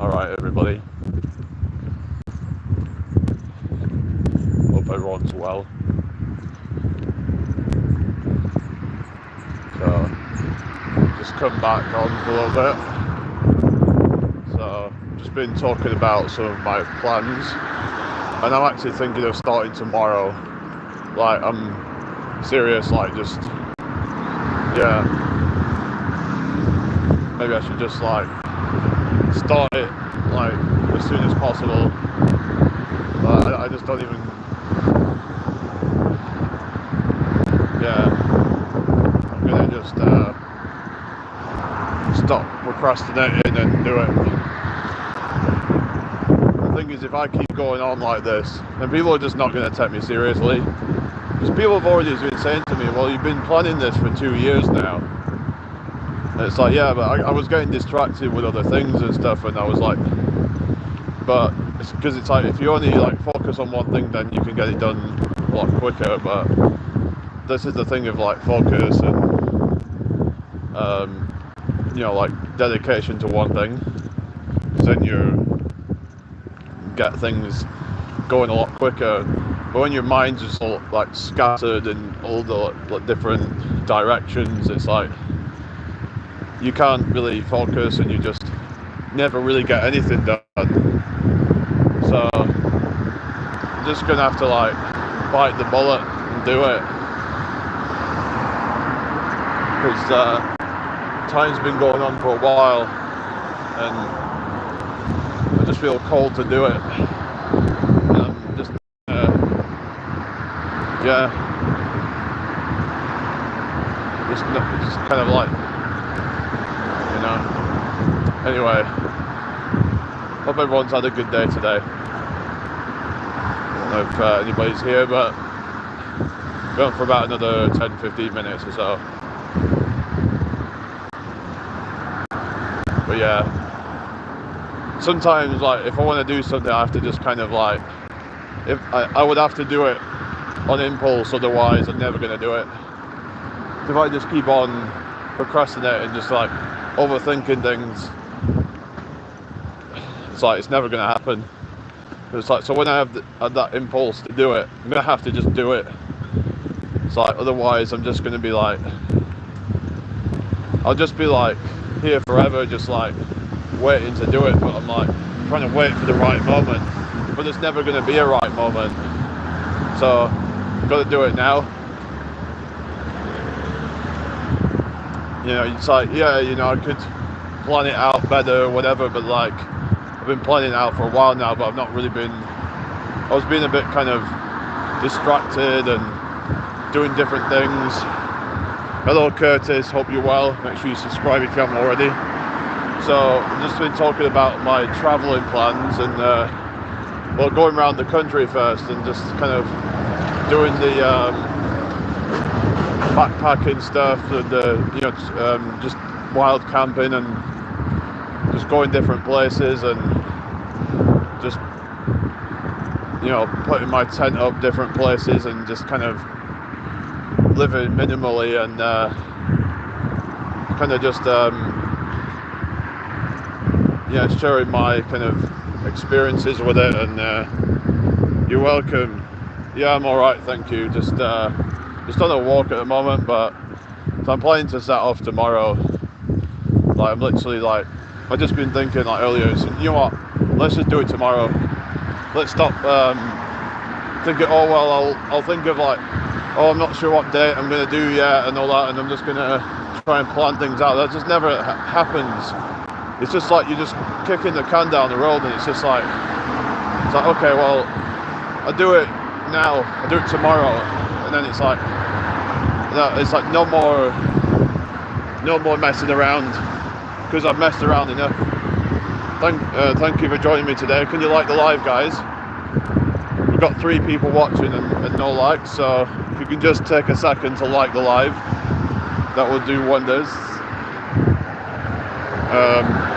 Alright everybody, hope everyone's well. So, just come back on for a little bit. So, just been talking about some of my plans, and I'm actually thinking of starting tomorrow. Like, I'm serious, like, just, yeah, maybe I should just, like, start it, like, as soon as possible. I just don't even, yeah, I'm gonna just stop procrastinating and do it. The thing is, if I keep going on like this, then people are just not going to take me seriously. Because people have already been saying to me, well, you've been planning this for 2 years now. And it's like, yeah, but I was getting distracted with other things and stuff, and I was like, but it's because it's like, if you only like focus on one thing, then you can get it done a lot quicker. But this is the thing of like focus and you know, like dedication to one thing, because then you get things going a lot quicker. But when your mind's just all like scattered in all the like, different directions, it's like you can't really focus, and you just never really get anything done. So I'm just gonna have to like bite the bullet and do it, because time's been going on for a while, and I just feel called to do it. I'm just yeah, just kind of like, you know. Anyway, hope everyone's had a good day today. I don't know if anybody's here, but going for about another 10-15 minutes or so. But yeah, sometimes like if I want to do something, I have to just kind of like, if I would have to do it on impulse, otherwise I'm never going to do it. If I just keep on procrastinating, just like overthinking things, it's like it's never going to happen. It's like, so when I have that impulse to do it, I'm going to have to just do it. It's like, otherwise I'm just going to be like, I'll just be like here forever, just like waiting to do it. But I'm like trying to wait for the right moment, but there's never going to be a right moment. So I've got to do it now. You know, it's like, yeah, you know, I could plan it out better or whatever, but like I've been planning it out for a while now, but I've not really been, I was being a bit kind of distracted and doing different things. Hello Curtis, hope you're well. Make sure you subscribe if you haven't already. So I've just been talking about my travelling plans, and well, going around the country first and just kind of doing the backpacking stuff, and you know, just wild camping and just going different places, and just, you know, putting my tent up different places and just kind of living minimally, and kind of just yeah, sharing my kind of experiences with it. And you're welcome. Yeah, I'm all right, thank you. Just on a walk at the moment, but so I'm planning to set off tomorrow. Like, I'm literally like, I've just been thinking like earlier, so, you know what, let's just do it tomorrow. Let's stop thinking, oh well, I'll think of like, oh, I'm not sure what date I'm going to do yet and all that, and I'm just going to try and plan things out. That just never happens. It's just like you're just kicking the can down the road, and it's like, okay, well, I do it now, I do it tomorrow, and then it's like no more messing around, because I've messed around enough. Thank you for joining me today. Can you like the live, guys? We've got 3 people watching and no likes, so if you can just take a second to like the live, that will do wonders.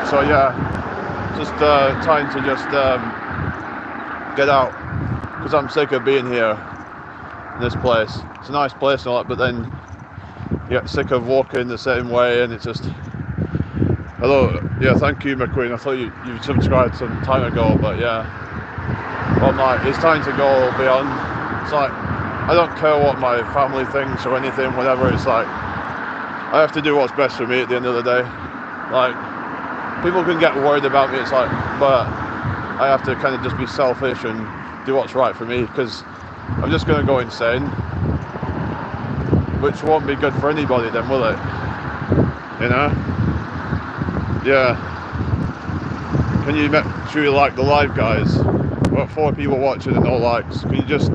So yeah, just trying to just get out, because I'm sick of being here in this place. It's a nice place and all that, but then you get sick of walking the same way, and it's just, Hello. Yeah, thank you, McQueen. I thought you subscribed some time ago, but yeah. Well, it's time to go beyond. It's like, I don't care what my family thinks or anything, whatever. It's like, I have to do what's best for me at the end of the day. Like, people can get worried about me, it's like, but I have to kind of just be selfish and do what's right for me, because I'm just going to go insane, which won't be good for anybody then, will it? You know? Yeah. Can you make sure you like the live, guys? Got 4 people watching and no likes. Can you just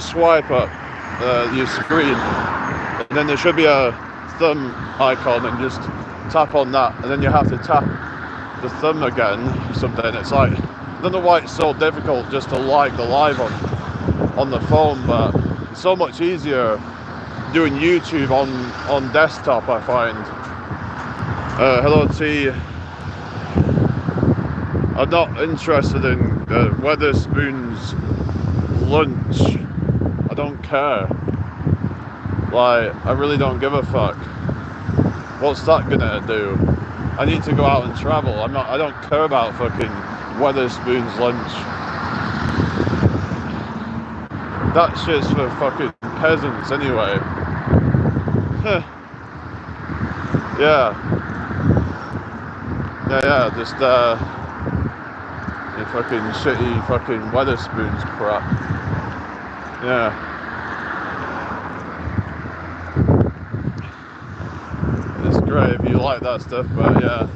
swipe up your screen, and then there should be a thumb icon, and just tap on that, and then you have to tap the thumb again or something. It's like, I don't know why it's so difficult just to like the live on the phone, but it's so much easier doing YouTube on desktop, I find. Hello T. I'm not interested in Weatherspoon's lunch. I don't care. Like, I really don't give a fuck. What's that gonna do? I need to go out and travel. I don't care about fucking Weatherspoon's lunch. That shit's for fucking peasants anyway. Yeah, just your fucking shitty fucking Weatherspoons crap. Yeah. It's great if you like that stuff, but yeah.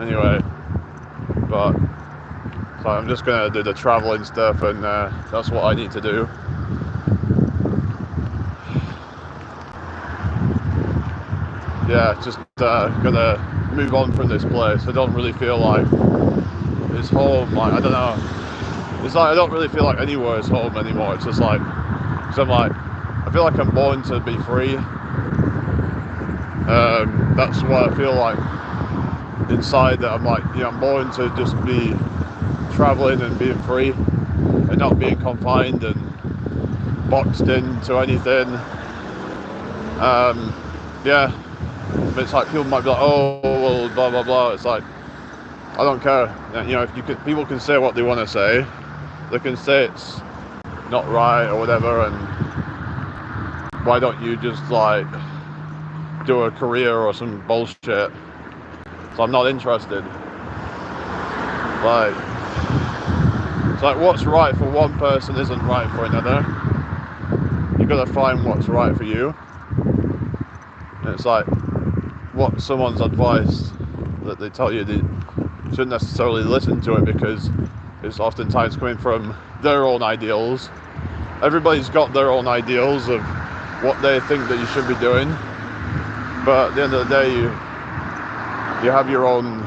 Anyway, but so I'm just gonna do the traveling stuff, and that's what I need to do. Yeah, just gonna move on from this place. I don't really feel like it's home. Like, I don't know. It's like I don't really feel like anywhere is home anymore. It's just like, cause I'm like, I feel like I'm born to be free. That's what I feel like inside. That I'm like, I'm born to just be traveling and being free, and not being confined and boxed into anything. Yeah. But it's like, people might be like, oh, well, blah blah blah. It's like, I don't care. If people can say what they want to say. They can say it's not right or whatever, and why don't you just like do a career or some bullshit? So I'm not interested. Like, it's like, what's right for one person isn't right for another. You gotta find what's right for you. And it's like, what someone's advice that they tell you, they shouldn't necessarily listen to it, because it's oftentimes coming from their own ideals. Everybody's got their own ideals of what they think that you should be doing, but at the end of the day, you have your own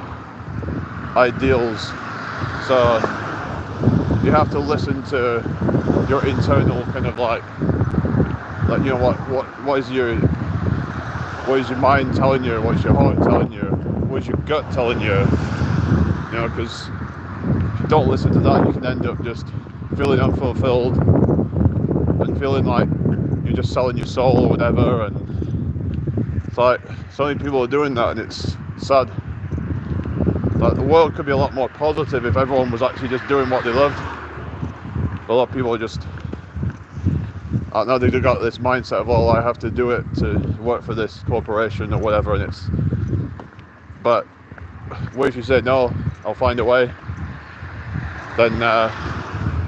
ideals, so you have to listen to your internal kind of like what is your mind telling you, what's your heart telling you, what's your gut telling you, because if you don't listen to that, you can end up just feeling unfulfilled and feeling like you're just selling your soul or whatever. And it's like, so many people are doing that, and it's sad. Like, the world could be a lot more positive if everyone was actually just doing what they loved. But a lot of people are just, I don't know, they've got this mindset of, oh, I have to do it to work for this corporation or whatever, and it's, but what if you say, no, I'll find a way? Then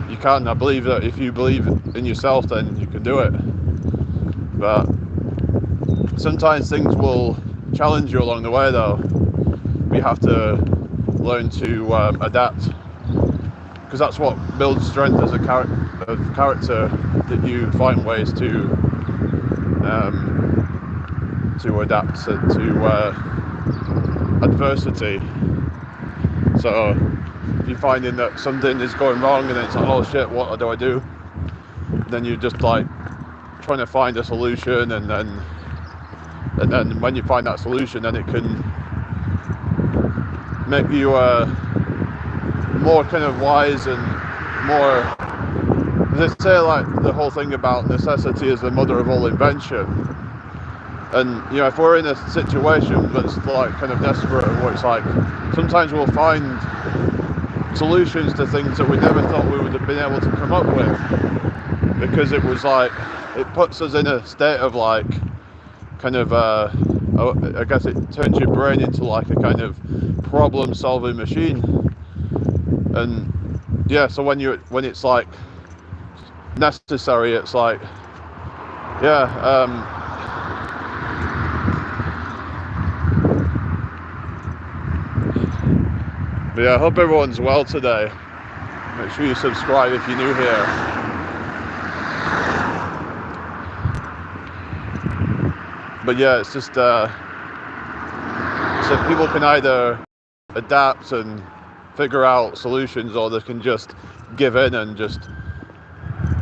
you can. I believe that if you believe in yourself, then you can do it. But sometimes things will challenge you along the way, though. You have to learn to adapt, because that's what builds strength as a character, that you find ways to adapt to adversity. So if you're finding that something is going wrong, and then it's like, oh shit, what do I do? Then you're just like trying to find a solution, and then when you find that solution, then it can make you more kind of wise and more they say like the whole thing about necessity is the mother of all invention. And you know, if we're in a situation that's like kind of desperate, where it's like sometimes we'll find solutions to things that we never thought we would have been able to come up with, because it was like it puts us in a state of like kind of I guess it turns your brain into like a kind of problem-solving machine. And yeah, so when it's like necessary, it's like but yeah, I hope everyone's well today. Make sure you subscribe if you're new here. But yeah, it's just so people can either adapt and figure out solutions, or they can just give in and just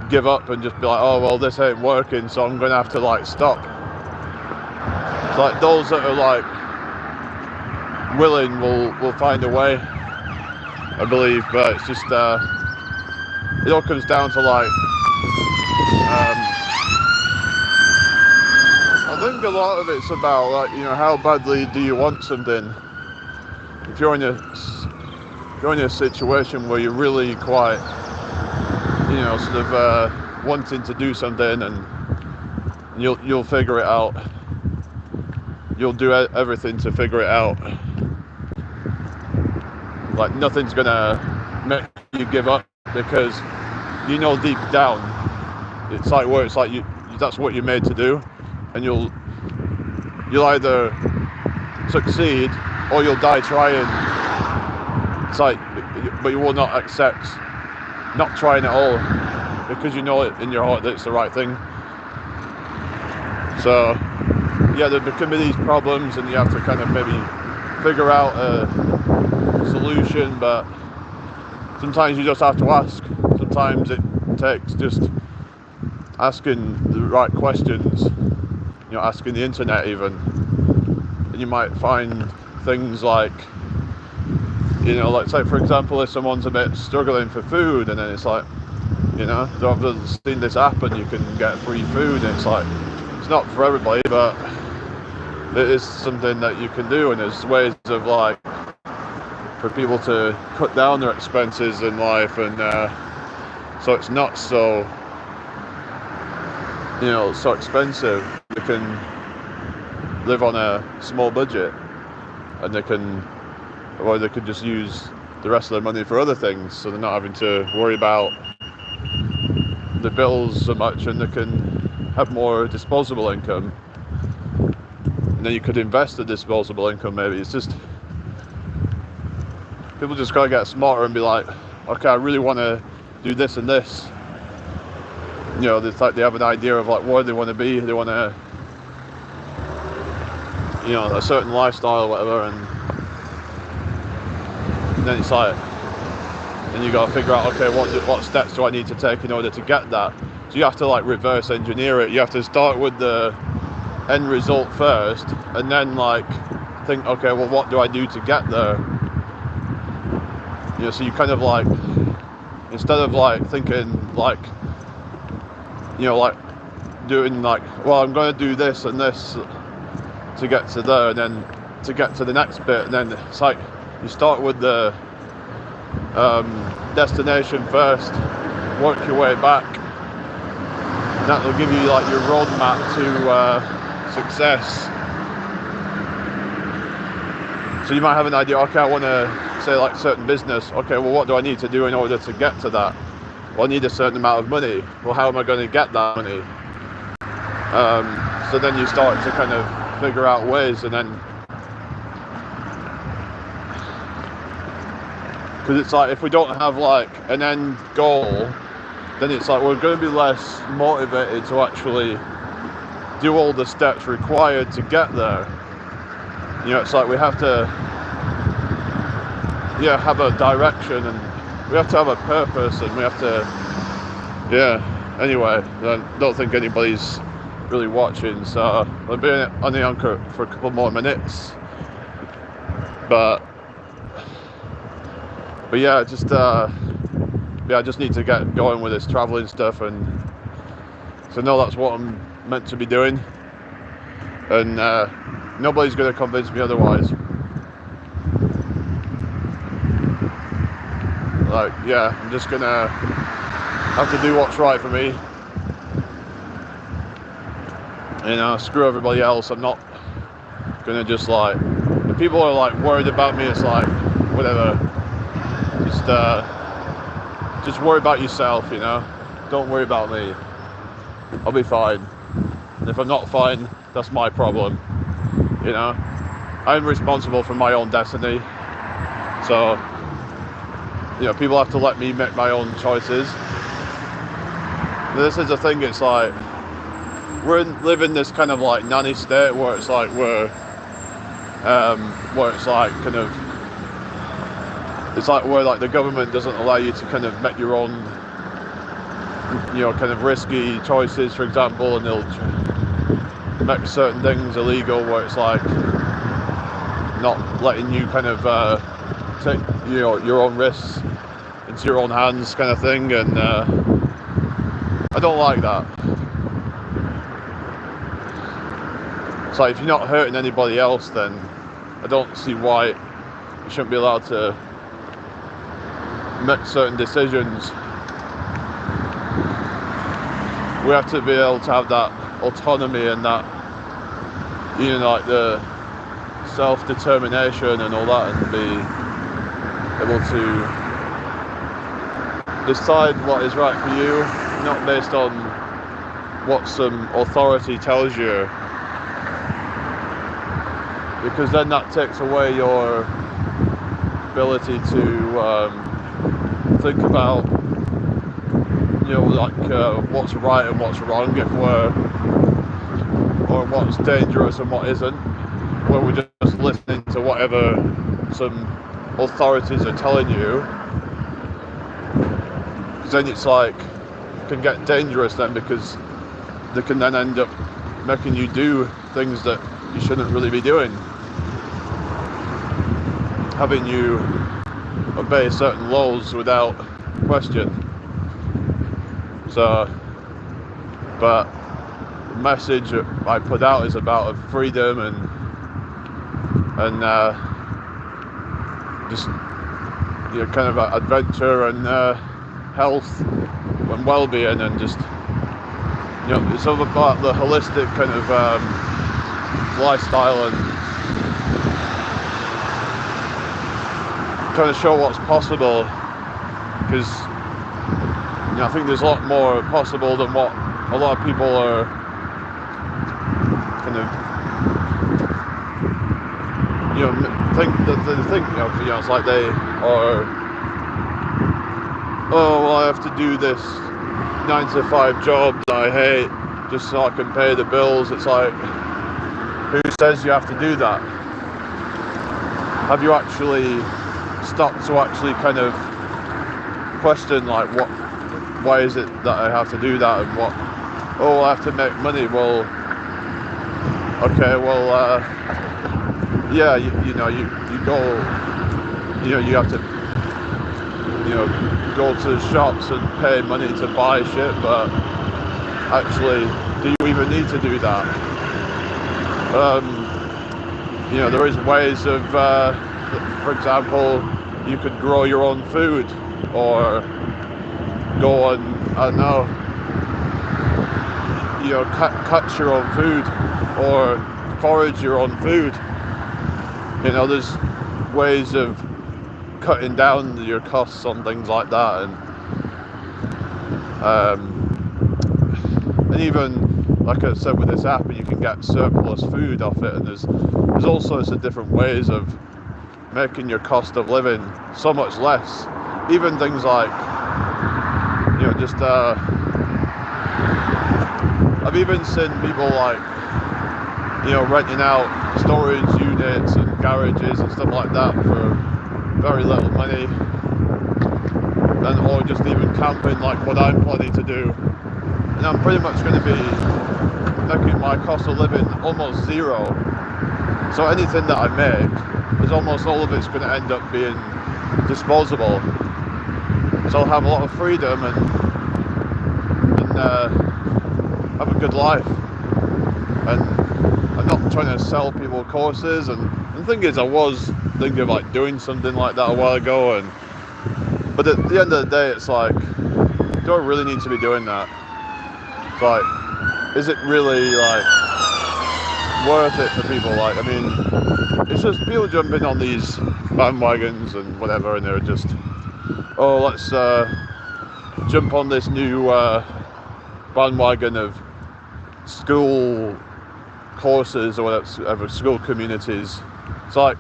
give up and just be like, oh well, this ain't working, so I'm gonna have to like stop. It's like those that are like willing will find a way, I believe. But it's just it all comes down to like I think a lot of it's about like, you know, how badly do you want something. If you're in a situation where you're really quite, you know, sort of wanting to do something, and you'll figure it out. You'll do everything to figure it out. Like nothing's gonna make you give up, because you know deep down it's like where it's like that's what you're made to do, and you'll either succeed or you'll die trying. It's like, but you will not accept not trying at all, because you know it in your heart that it's the right thing. So yeah, there can be these problems, and you have to kind of maybe figure out a solution, but sometimes you just have to ask. Sometimes it takes just asking the right questions, you know, asking the internet even, and you might find things like, you know, like say for example, if someone's a bit struggling for food, and then it's like, you know, I've seen this app and you can get free food, and it's like, it's not for everybody, but it is something that you can do, and there's ways of like for people to cut down their expenses in life, and so it's not so, you know, so expensive. They can live on a small budget, and they could just use the rest of their money for other things, so they're not having to worry about the bills so much, and they can have more disposable income. And then you could invest the disposable income maybe. It's just, people just gotta get smarter and be like, okay, I really want to do this and this. You know, it's like they have an idea of like where they want to be. They want to, you know, a certain lifestyle or whatever, and then it's like, and you got to figure out, okay, what steps do I need to take in order to get that? So you have to like reverse engineer it. You have to start with the end result first, and then like think, okay, well, what do I do to get there? You know, so you kind of like, instead of like thinking like, you know, like doing like, well, I'm going to do this and this to get to there, and then to get to the next bit, and then it's like you start with the destination first, work your way back. That will give you like your roadmap to success. So you might have an idea, okay, I want to say like certain business, okay, well, what do I need to do in order to get to that? Well, I need a certain amount of money. Well, how am I going to get that money? So then you start to kind of figure out ways, and then, because it's like if we don't have like an end goal, then it's like we're going to be less motivated to actually do all the steps required to get there. You know, it's like we have to, yeah, have a direction, and we have to have a purpose, and we have to, yeah. Anyway, I don't think anybody's really watching, so I'll be on the anchor for a couple more minutes. But yeah, just yeah, I just need to get going with this traveling stuff, and so no, that's what I'm meant to be doing, and nobody's going to convince me otherwise. Like, yeah, I'm just gonna have to do what's right for me. You know, screw everybody else. I'm not gonna just like, if people are like worried about me, it's like, whatever. Just worry about yourself, you know. Don't worry about me. I'll be fine. And if I'm not fine, that's my problem. You know, I'm responsible for my own destiny. So, you know, people have to let me make my own choices. This is the thing, it's like, living this kind of like nanny state where it's like where it's like kind of, it's like where like the government doesn't allow you to kind of make your own, you know, kind of risky choices, for example, and they'll make certain things illegal, where it's like not letting you kind of take, you know, your own risks into your own hands, kind of thing, and I don't like that. It's like, if you're not hurting anybody else, then I don't see why you shouldn't be allowed to make certain decisions. We have to be able to have that autonomy and that, you know, like the self-determination and all that, and be able to decide what is right for you, not based on what some authority tells you, because then that takes away your ability to think about, you know, like what's right and what's wrong, or what's dangerous and what isn't, where we're just listening to whatever some authorities are telling you. Because then it's like, it can get dangerous then, because they can then end up making you do things that you shouldn't really be doing, having you obey certain laws without question. So, but the message I put out is about freedom and just, you know, kind of adventure and health and well-being, and just, you know, it's all about the holistic kind of lifestyle, and trying to show what's possible, because, you know, I think there's a lot more possible than what a lot of people are kind of, you know, think that they think, you know, it's like they are, oh, well, I have to do this 9-to-5 job that I hate just so I can pay the bills. It's like, who says you have to do that? Have you actually stopped to actually kind of question, like, why is it that I have to do that, and what, oh, I have to make money. Well, okay, well, yeah, you know, you go, you know, you have to, you know, go to shops and pay money to buy shit, but actually, do you even need to do that? You know, there is ways of, for example, you could grow your own food, or go and, I don't know, you know, cut your own food, or forage your own food. You know, there's ways of cutting down your costs on things like that, and even, like I said, with this app, you can get surplus food off it, and there's all sorts of different ways of making your cost of living so much less. Even things like, you know, just I've even seen people, like, you know, renting out storage units and garages and stuff like that for very little money, and or just even camping, like what I'm planning to do. And I'm pretty much going to be making my cost of living almost zero. So anything that I make, is almost all of it's going to end up being disposable. So I'll have a lot of freedom and have a good life. And I'm not trying to sell people courses. And the thing is, I was thinking of like doing something like that a while ago. But at the end of the day, it's like, do I really need to be doing that? It's like, is it really like worth it for people? Like, I mean, it's just people jumping on these bandwagons and whatever, and they're just, oh, let's jump on this new bandwagon of school courses or whatever, school communities. It's like,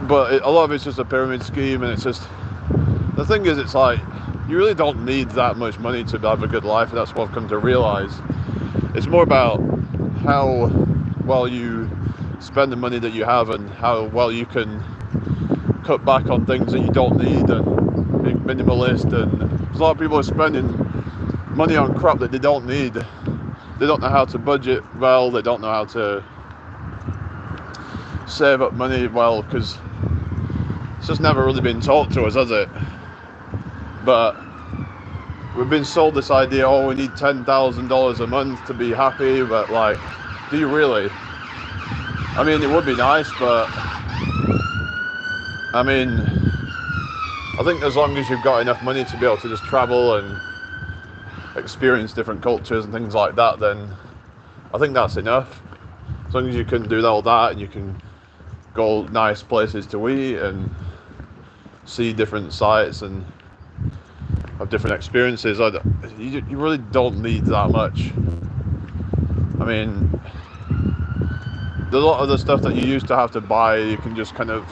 but a lot of it's just a pyramid scheme, and it's just, the thing is, it's like, you really don't need that much money to have a good life, and that's what I've come to realize. It's more about how well you spend the money that you have and how well you can cut back on things that you don't need and being minimalist. And a lot of people are spending money on crap that they don't need. They don't know how to budget well, they don't know how to save up money well, because it's just never really been taught to us, has it? But we've been sold this idea, oh, we need $10,000 a month to be happy, but like, do you really? I mean, it would be nice, but I mean, I think as long as you've got enough money to be able to just travel and experience different cultures and things like that, then I think that's enough. As long as you can do all that and you can go nice places to eat and see different sights and have different experiences, you really don't need that much. I mean, there's a lot of the stuff that you used to have to buy, you can just kind of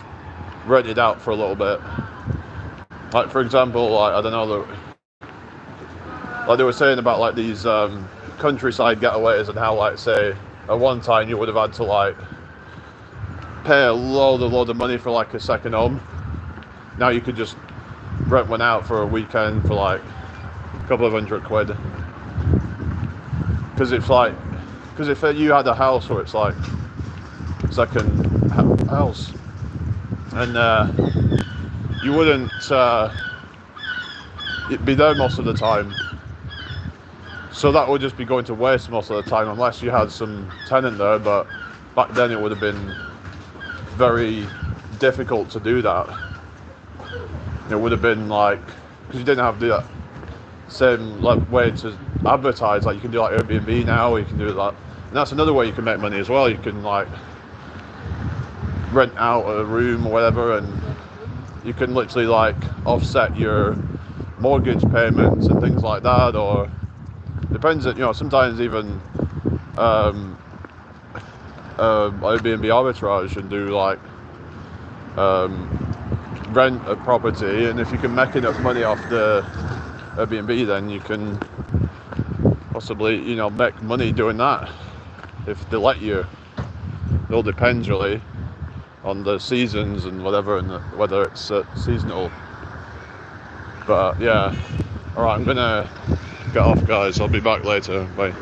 rent it out for a little bit. Like, for example, like, I don't know, like they were saying about like these countryside getaways and how, like, say at one time you would have had to like pay a load of money for like a second home. Now you could just rent one out for a weekend for like a couple of £100. Because it's like, because if you had a house where it's like second house, and you wouldn't it'd be there most of the time, so that would just be going to waste most of the time unless you had some tenant there. But back then it would have been very difficult to do that. It would have been like, because you didn't have the same like way to advertise. Like, you can do like Airbnb now, or you can do that, and that's another way you can make money as well. You can like rent out a room or whatever, and you can literally like offset your mortgage payments and things like that. Or depends, you know, sometimes even Airbnb arbitrage and do like rent a property, and if you can make enough money off the Airbnb, then you can possibly, you know, make money doing that if they let you. It all depends really on the seasons and whatever, and whether it's seasonal. But yeah, alright, I'm gonna get off, guys. I'll be back later. Bye.